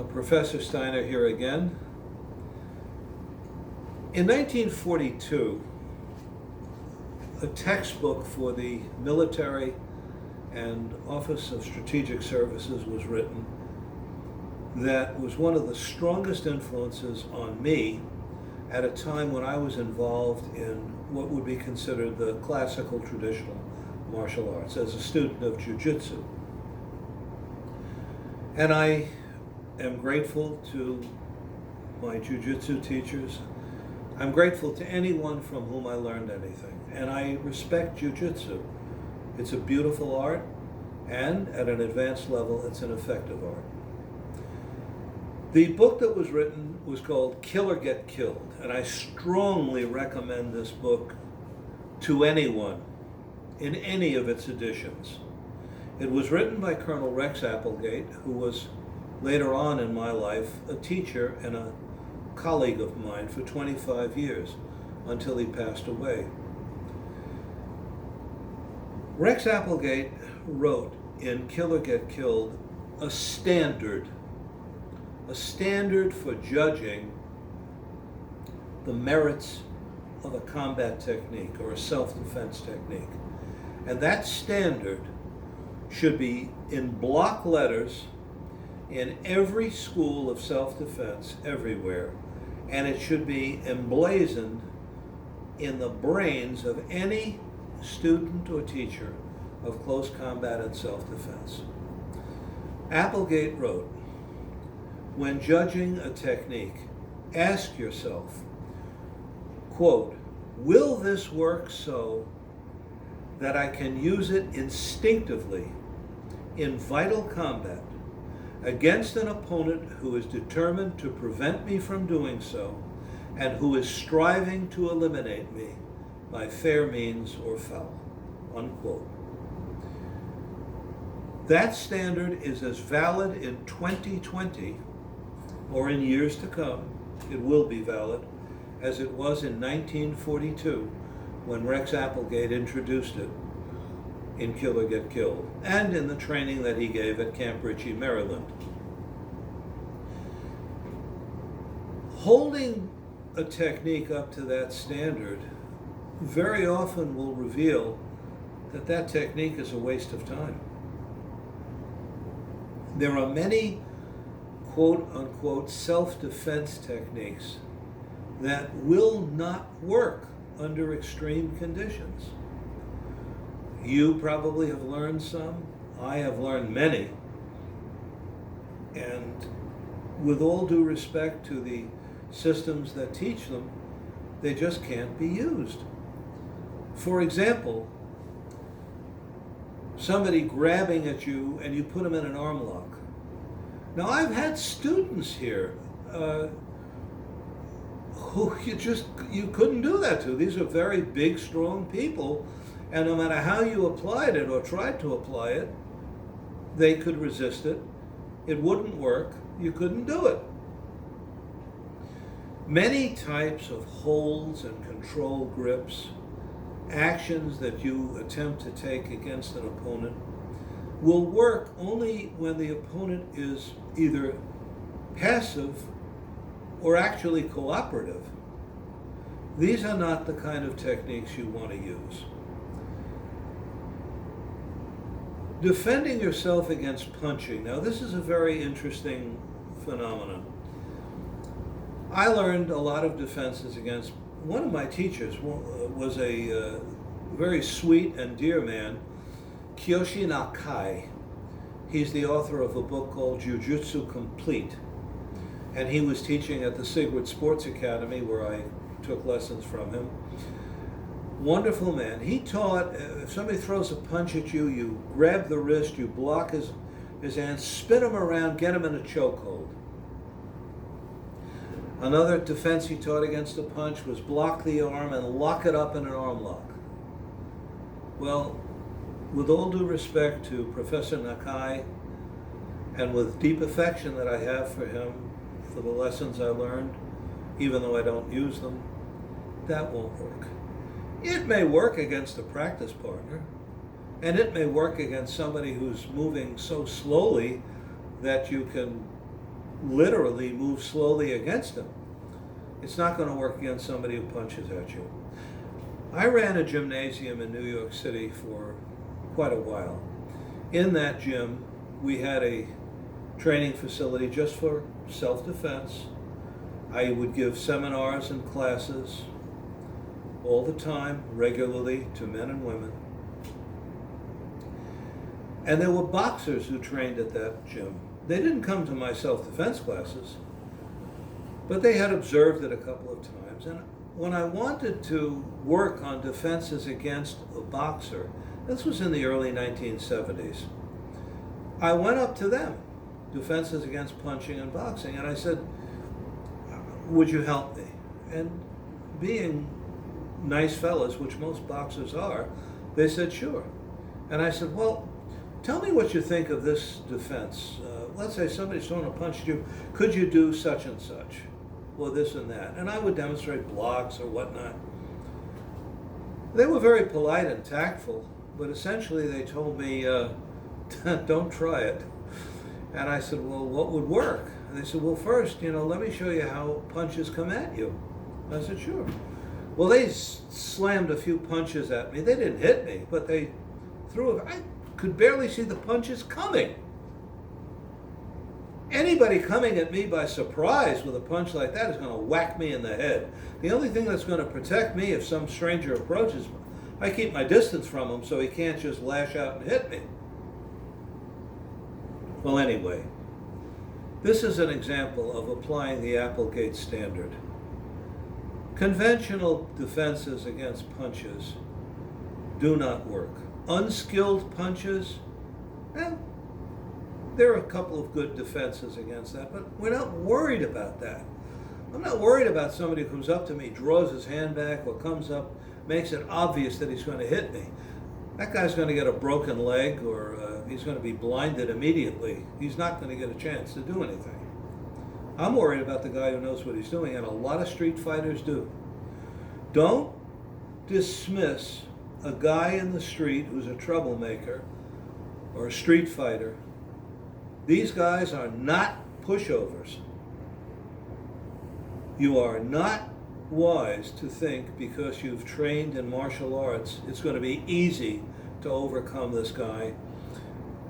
Professor Steiner here again. In 1942, a textbook for the military and Office of Strategic Services was written that was one of the strongest influences on me at a time when I was involved in what would be considered the classical traditional martial arts as a student of ju-jitsu. And I am grateful to my ju-jitsu teachers. I'm grateful to anyone from whom I learned anything. And I respect ju-jitsu. It's a beautiful art, and at an advanced level, it's an effective art. The book that was written was called Kill or Get Killed, and I strongly recommend this book to anyone in any of its editions. It was written by Colonel Rex Applegate, who was later on in my life a teacher and a colleague of mine for 25 years until he passed away. Rex Applegate wrote in Kill or Get Killed a standard for judging the merits of a combat technique or a self-defense technique. And that standard should be in block letters in every school of self-defense everywhere, and it should be emblazoned in the brains of any student or teacher of close combat and self-defense. Applegate wrote, when judging a technique, ask yourself, quote, will this work so that I can use it instinctively in vital combat against an opponent who is determined to prevent me from doing so and who is striving to eliminate me by fair means or foul, unquote. That standard is as valid in 2020 or in years to come, it will be valid, as it was in 1942 when Rex Applegate introduced it in Kill or Get Killed, and in the training that he gave at Camp Ritchie, Maryland. Holding a technique up to that standard very often will reveal that that technique is a waste of time. There are many quote-unquote self-defense techniques that will not work under extreme conditions. You probably have learned some. I have learned many. And with all due respect to the systems that teach them, they just can't be used. For example, somebody grabbing at you and you put them in an arm lock. Now, I've had students here who you couldn't do that to. These are very big, strong people, and no matter how you applied it or tried to apply it, they could resist it. It wouldn't work. You couldn't do it. Many types of holds and control grips, actions that you attempt to take against an opponent, will work only when the opponent is either passive or actually cooperative. These are not the kind of techniques you want to use. Defending yourself against punching. Now, this is a very interesting phenomenon. I learned a lot of defenses against, one of my teachers was a very sweet and dear man, Kiyoshi Nakai. He's the author of a book called Ju-Jitsu Complete. And he was teaching at the Sigward Sports Academy where I took lessons from him. Wonderful man. He taught, if somebody throws a punch at you, you grab the wrist, you block his hand, spin him around, get him in a chokehold. Another defense he taught against a punch was block the arm and lock it up in an arm lock. Well, with all due respect to Professor Nakai, and with deep affection that I have for him, for the lessons I learned, even though I don't use them, that won't work. It may work against a practice partner, and it may work against somebody who's moving so slowly that you can literally move slowly against him. It's not going to work against somebody who punches at you. I ran a gymnasium in New York City for quite a while. In that gym, we had a training facility just for self-defense. I would give seminars and classes all the time, regularly, to men and women. And there were boxers who trained at that gym. They didn't come to my self-defense classes, but they had observed it a couple of times. And when I wanted to work on defenses against a boxer, this was in the early 1970s, I went up to them, defenses against punching and boxing, and I said, would you help me? And being nice fellas, which most boxers are, they said, sure. And I said, well, tell me what you think of this defense. Let's say somebody's throwing a punch at you. Could you do such and such? Well, this and that. And I would demonstrate blocks or whatnot. They were very polite and tactful, but essentially they told me, don't try it. And I said, well, what would work? And they said, well, first, let me show you how punches come at you. I said, sure. Well, they slammed a few punches at me. They didn't hit me, but they threw it. I could barely see the punches coming. Anybody coming at me by surprise with a punch like that is going to whack me in the head. The only thing that's going to protect me if some stranger approaches me, I keep my distance from him so he can't just lash out and hit me. Well, anyway, this is an example of applying the Applegate Standard. Conventional defenses against punches do not work. Unskilled punches, there are a couple of good defenses against that, but we're not worried about that. I'm not worried about somebody who comes up to me, draws his hand back, or comes up, makes it obvious that he's going to hit me. That guy's going to get a broken leg, or he's going to be blinded immediately. He's not going to get a chance to do anything. I'm worried about the guy who knows what he's doing, and a lot of street fighters do. Don't dismiss a guy in the street who's a troublemaker or a street fighter. These guys are not pushovers. You are not wise to think because you've trained in martial arts, it's going to be easy to overcome this guy.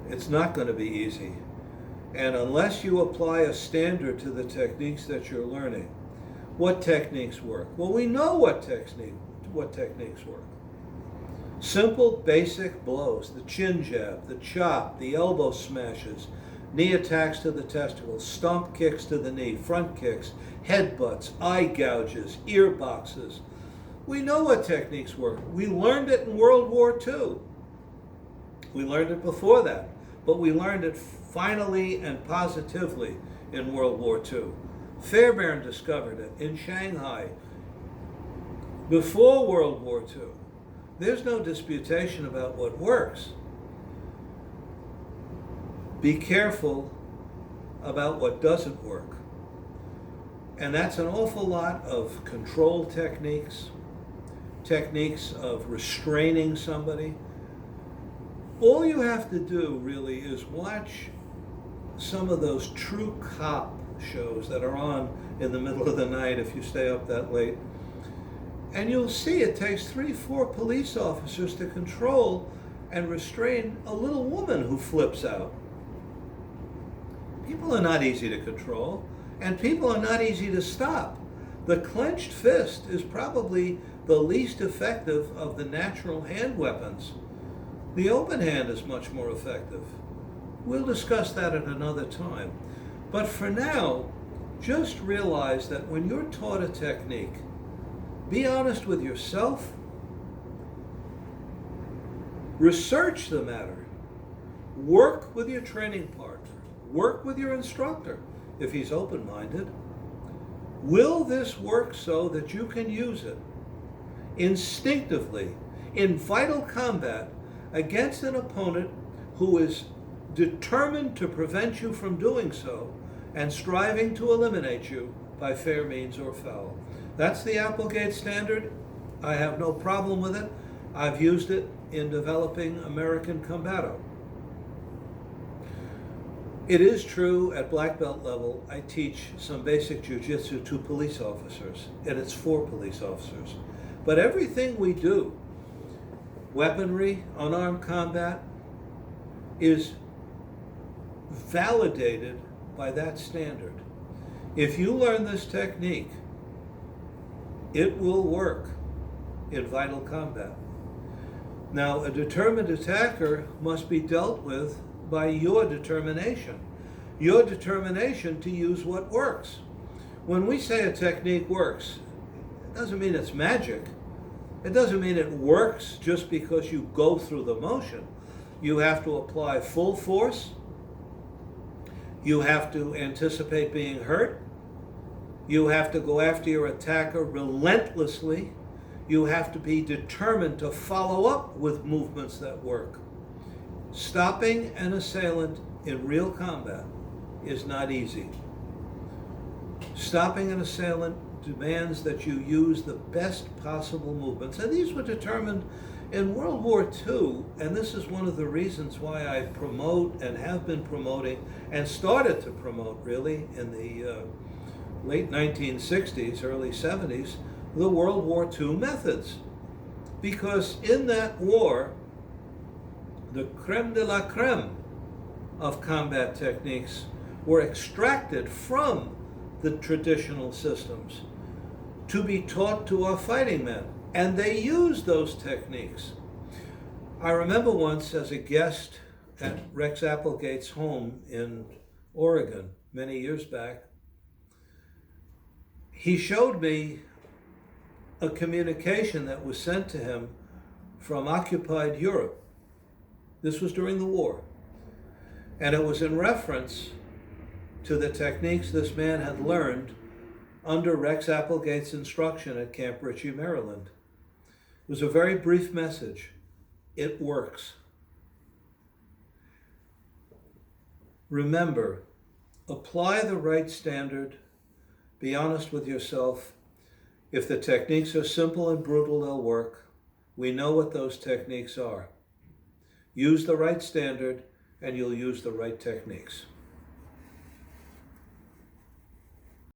It's not going to be easy. And unless you apply a standard to the techniques that you're learning, what techniques work? Well, we know what techniques work. Simple, basic blows, the chin jab, the chop, the elbow smashes, knee attacks to the testicles, stomp kicks to the knee, front kicks, headbutts, eye gouges, ear boxes. We know what techniques work. We learned it in World War II. We learned it before that, but we learned it finally and positively in World War II. Fairbairn discovered it in Shanghai before World War II. There's no disputation about what works. Be careful about what doesn't work. And that's an awful lot of control techniques, techniques of restraining somebody. All you have to do really is watch some of those true cop shows that are on in the middle of the night if you stay up that late. And you'll see it takes 3-4 police officers to control and restrain a little woman who flips out. People are not easy to control, and people are not easy to stop. The clenched fist is probably the least effective of the natural hand weapons. The open hand is much more effective. We'll discuss that at another time. But for now, just realize that when you're taught a technique, be honest with yourself, research the matter, work with your training partner, work with your instructor if he's open-minded. Will this work so that you can use it instinctively in vital combat against an opponent who is determined to prevent you from doing so and striving to eliminate you by fair means or foul? That's the Applegate Standard. I have no problem with it. I've used it in developing American Combato. It is true at black belt level, I teach some basic ju-jitsu to police officers, and it's for police officers. But everything we do, weaponry, unarmed combat, is validated by that standard. If you learn this technique, it will work in vital combat. Now, a determined attacker must be dealt with by your determination to use what works. When we say a technique works, it doesn't mean it's magic. It doesn't mean it works just because you go through the motion. You have to apply full force. You have to anticipate being hurt. You have to go after your attacker relentlessly. You have to be determined to follow up with movements that work. Stopping an assailant in real combat is not easy. Stopping an assailant demands that you use the best possible movements. And these were determined in World War II, and this is one of the reasons why I promote and have been promoting and started to promote really in the late 1960s, early 70s, the World War II methods. Because in that war, the creme de la creme of combat techniques were extracted from the traditional systems to be taught to our fighting men. And they used those techniques. I remember once as a guest at Rex Applegate's home in Oregon many years back, he showed me a communication that was sent to him from occupied Europe. This was during the war. And it was in reference to the techniques this man had learned under Rex Applegate's instruction at Camp Ritchie, Maryland. It was a very brief message. It works. Remember, apply the right standard. Be honest with yourself. If the techniques are simple and brutal, they'll work. We know what those techniques are. Use the right standard, and you'll use the right techniques.